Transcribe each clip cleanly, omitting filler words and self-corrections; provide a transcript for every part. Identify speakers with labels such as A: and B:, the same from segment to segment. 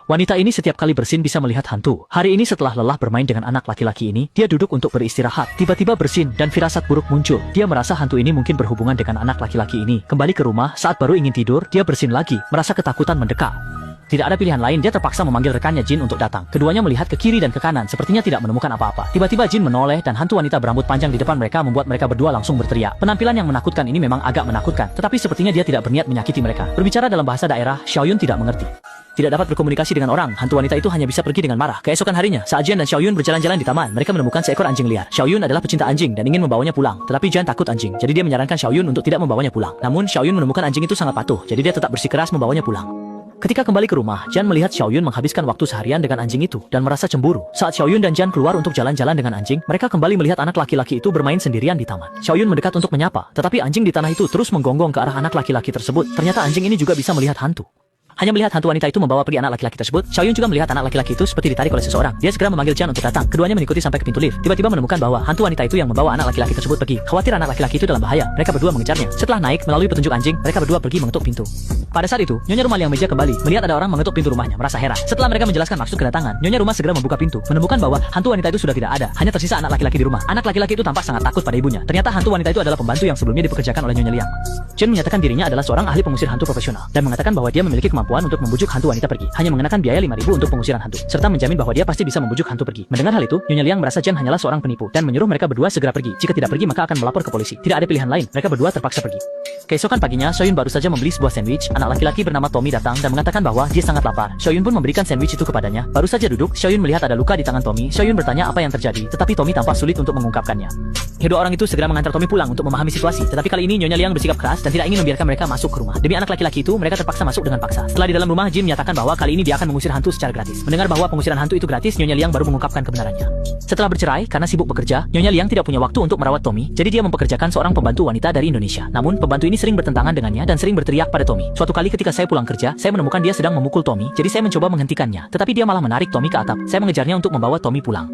A: Wanita ini setiap kali bersin bisa melihat hantu. Hari ini setelah lelah bermain dengan anak laki-laki ini, dia duduk untuk beristirahat. Tiba-tiba bersin dan firasat buruk muncul. Dia merasa hantu ini mungkin berhubungan dengan anak laki-laki ini. Kembali ke rumah, saat baru ingin tidur, dia bersin lagi, merasa ketakutan mendekat. Tidak ada pilihan lain, dia terpaksa memanggil rekannya Jin untuk datang. Keduanya melihat ke kiri dan ke kanan, sepertinya tidak menemukan apa-apa. Tiba-tiba Jin menoleh dan hantu wanita berambut panjang di depan mereka membuat mereka berdua langsung berteriak. Penampilan yang menakutkan ini memang agak menakutkan, tetapi sepertinya dia tidak berniat menyakiti mereka. Berbicara dalam bahasa daerah, Xiaoyun tidak mengerti. Tidak dapat berkomunikasi dengan orang, hantu wanita itu hanya bisa pergi dengan marah. Keesokan harinya, saat Jian dan Xiaoyun berjalan-jalan di taman, mereka menemukan seekor anjing liar. Xiaoyun adalah pecinta anjing dan ingin membawanya pulang, tetapi Jian takut anjing, jadi dia menyarankan Xiaoyun untuk tidak membawanya pulang. Namun Xiaoyun menemukan anjing itu sangat patuh, jadi dia tetap bersikeras membawanya pulang. Ketika kembali ke rumah, Jian melihat Xiaoyun menghabiskan waktu seharian dengan anjing itu dan merasa cemburu. Saat Xiaoyun dan Jian keluar untuk jalan-jalan dengan anjing, mereka kembali melihat anak laki-laki itu bermain sendirian di taman. Xiaoyun mendekat untuk menyapa, tetapi anjing di tanah itu terus menggonggong ke arah anak laki-laki tersebut. Ternyata anjing ini juga bisa melihat hantu. Hanya melihat hantu wanita itu membawa pergi anak laki-laki tersebut, Xiaoyun juga melihat anak laki-laki itu seperti ditarik oleh seseorang. Dia segera memanggil Jian untuk datang. Keduanya mengikuti sampai ke pintu lift. Tiba-tiba menemukan bahwa hantu wanita itu yang membawa anak laki-laki tersebut pergi. Khawatir anak laki-laki itu dalam bahaya, mereka berdua mengejarnya. Setelah naik melalui petunjuk anjing, mereka berdua pergi mengetuk pintu. Pada saat itu, Nyonya rumah yang meja kembali, melihat ada orang mengetuk pintu rumahnya, merasa heran. Setelah mereka menjelaskan maksud kedatangan, Nyonya rumah segera membuka pintu, menemukan bahwa hantu wanita itu sudah tidak ada, hanya tersisa anak laki-laki di rumah. Anak laki-laki itu tampak sangat takut pada ibunya. Ternyata hantu wanita itu adalah pembantu yang sebelumnya dipekerjakan oleh Nyonya Liang. Chen menyatakan dirinya adalah seorang ahli pengusir hantu profesional dan mengatakan bahwa dia memiliki kemampuan untuk membujuk hantu wanita pergi, hanya mengenakan biaya 5.000 untuk pengusiran hantu, serta menjamin bahwa dia pasti bisa membujuk hantu pergi. Mendengar hal itu, Nyonya Liang merasa Chen hanyalah seorang penipu dan menyuruh mereka berdua segera pergi. Jika tidak pergi maka akan melapor ke polisi. Tidak ada pilihan lain, mereka berdua terpaksa pergi. Keesokan paginya, Xiaoyun baru saja membeli sebuah sandwich. Anak laki-laki bernama Tommy datang dan mengatakan bahwa dia sangat lapar. Xiaoyun pun memberikan sandwich itu kepadanya. Baru saja duduk, Xiaoyun melihat ada luka di tangan Tommy. Xiaoyun bertanya apa yang terjadi, tetapi Tommy tampak sulit untuk mengungkapkannya. Kedua orang itu segera mengantar Tommy pulang untuk memahami situasi, tetapi kali ini Nyonya Liang bersikap keras dan tidak ingin membiarkan mereka masuk ke rumah. Demi anak laki-laki itu, mereka terpaksa masuk dengan paksa. Setelah di dalam rumah, Jin menyatakan bahwa kali ini dia akan mengusir hantu secara gratis. Mendengar bahwa pengusiran hantu itu gratis, Nyonya Liang baru mengungkapkan kebenarannya. Setelah bercerai karena sibuk bekerja, Nyonya Liang tidak punya waktu untuk merawat Tommy, jadi dia mempekerjakan seorang pembantu wanita dari Indonesia. Namun, pembantu ini sering bertentangan dengannya dan sering berteriak pada Tommy. Suatu kali ketika saya pulang kerja, saya menemukan dia sedang memukul Tommy, jadi saya mencoba menghentikannya, tetapi dia malah menarik Tommy ke atap. Saya mengejarnya untuk membawa Tommy pulang.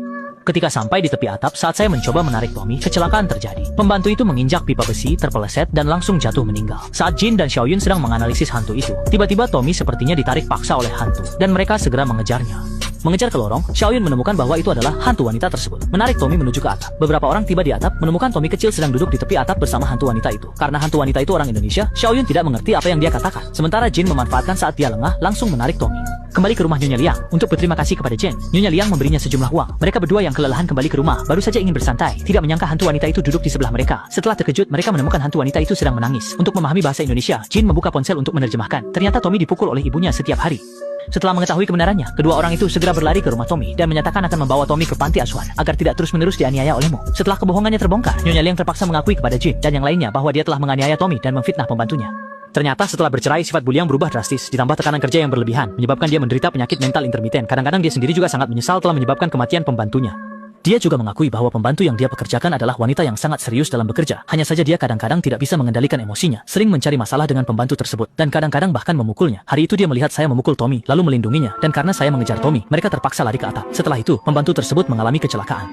A: Ketika sampai di tepi atap, saat saya mencoba menarik Tommy, kecelakaan terjadi. Pembantu itu menginjak pipa besi, terpeleset, dan langsung jatuh meninggal. Saat Jin dan Xiaoyun sedang menganalisis hantu itu, tiba-tiba Tommy sepertinya ditarik paksa oleh hantu, dan mereka segera mengejarnya. Mengejar ke lorong, Xiaoyun menemukan bahwa itu adalah hantu wanita tersebut. Menarik Tommy menuju ke atap. Beberapa orang tiba di atap, menemukan Tommy kecil sedang duduk di tepi atap bersama hantu wanita itu. Karena hantu wanita itu orang Indonesia, Xiaoyun tidak mengerti apa yang dia katakan. Sementara Jin memanfaatkan saat dia lengah, langsung menarik Tommy. Kembali ke rumah Nyonya Liang untuk berterima kasih kepada Jen. Nyonya Liang memberinya sejumlah uang. Mereka berdua yang kelelahan kembali ke rumah, baru saja ingin bersantai. Tidak menyangka hantu wanita itu duduk di sebelah mereka. Setelah terkejut, mereka menemukan hantu wanita itu sedang menangis. Untuk memahami bahasa Indonesia, Jin membuka ponsel untuk menerjemahkan. Ternyata Tommy dipukul oleh ibunya setiap hari. Setelah mengetahui kebenarannya, kedua orang itu segera berlari ke rumah Tommy dan menyatakan akan membawa Tommy ke panti asuhan agar tidak terus-menerus dianiaya olehmu. Setelah kebohongannya terbongkar, Nyonya Liang terpaksa mengakui kepada Jin dan yang lainnya bahwa dia telah menganiaya Tommy dan memfitnah pembantunya. Ternyata setelah bercerai, sifat Buliang berubah drastis, ditambah tekanan kerja yang berlebihan, menyebabkan dia menderita penyakit mental intermiten. Kadang-kadang dia sendiri juga sangat menyesal telah menyebabkan kematian pembantunya. Dia juga mengakui bahwa pembantu yang dia pekerjakan adalah wanita yang sangat serius dalam bekerja. Hanya saja dia kadang-kadang tidak bisa mengendalikan emosinya, sering mencari masalah dengan pembantu tersebut, dan kadang-kadang bahkan memukulnya. Hari itu dia melihat saya memukul Tommy, lalu melindunginya, dan karena saya mengejar Tommy, mereka terpaksa lari ke atap. Setelah itu, pembantu tersebut mengalami kecelakaan.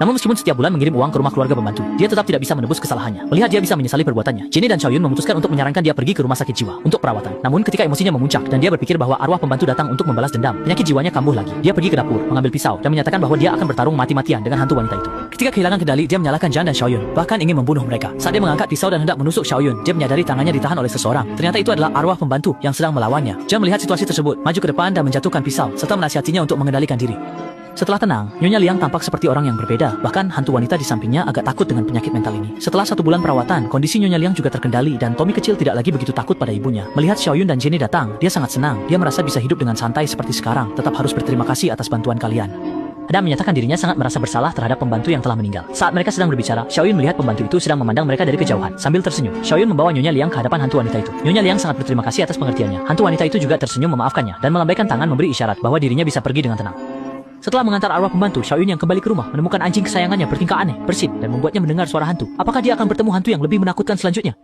A: Namun meskipun setiap bulan mengirim uang ke rumah keluarga pembantu, dia tetap tidak bisa menebus kesalahannya. Melihat dia bisa menyesali perbuatannya, Jenny dan Xiaoyun memutuskan untuk menyarankan dia pergi ke rumah sakit jiwa untuk perawatan. Namun ketika emosinya memuncak dan dia berpikir bahwa arwah pembantu datang untuk membalas dendam, penyakit jiwanya kambuh lagi. Dia pergi ke dapur, mengambil pisau, dan menyatakan bahwa dia akan bertarung mati-matian dengan hantu wanita itu. Ketika kehilangan kendali, dia menyalahkan Jian dan Xiaoyun, bahkan ingin membunuh mereka. Saat dia mengangkat pisau dan hendak menusuk Xiaoyun, dia menyadari tangannya ditahan oleh seseorang. Ternyata itu adalah arwah pembantu yang sedang melawannya. Jian melihat situasi tersebut, maju ke depan dan menjatuhkan pisau, serta menasihatinya untuk mengendalikan diri. Setelah tenang, Nyonya Liang tampak seperti orang yang berbeda, bahkan hantu wanita di sampingnya agak takut dengan penyakit mental ini. Setelah 1 bulan perawatan, kondisi Nyonya Liang juga terkendali dan Tommy kecil tidak lagi begitu takut pada ibunya. Melihat Xiaoyun dan Jenny datang, dia sangat senang. Dia merasa bisa hidup dengan santai seperti sekarang, tetap harus berterima kasih atas bantuan kalian. Dan menyatakan dirinya sangat merasa bersalah terhadap pembantu yang telah meninggal. Saat mereka sedang berbicara, Xiaoyun melihat pembantu itu sedang memandang mereka dari kejauhan. Sambil tersenyum, Xiaoyun membawa Nyonya Liang ke hadapan hantu wanita itu. Nyonya Liang sangat berterima kasih atas pengertiannya. Hantu wanita itu juga tersenyum memaafkannya dan melambaikan tangan memberi isyarat bahwa dirinya bisa pergi dengan tenang. Setelah mengantar arwah pembantu, Xiaoyun yang kembali ke rumah menemukan anjing kesayangannya bertingkah aneh, bersin, dan membuatnya mendengar suara hantu. Apakah dia akan bertemu hantu yang lebih menakutkan selanjutnya?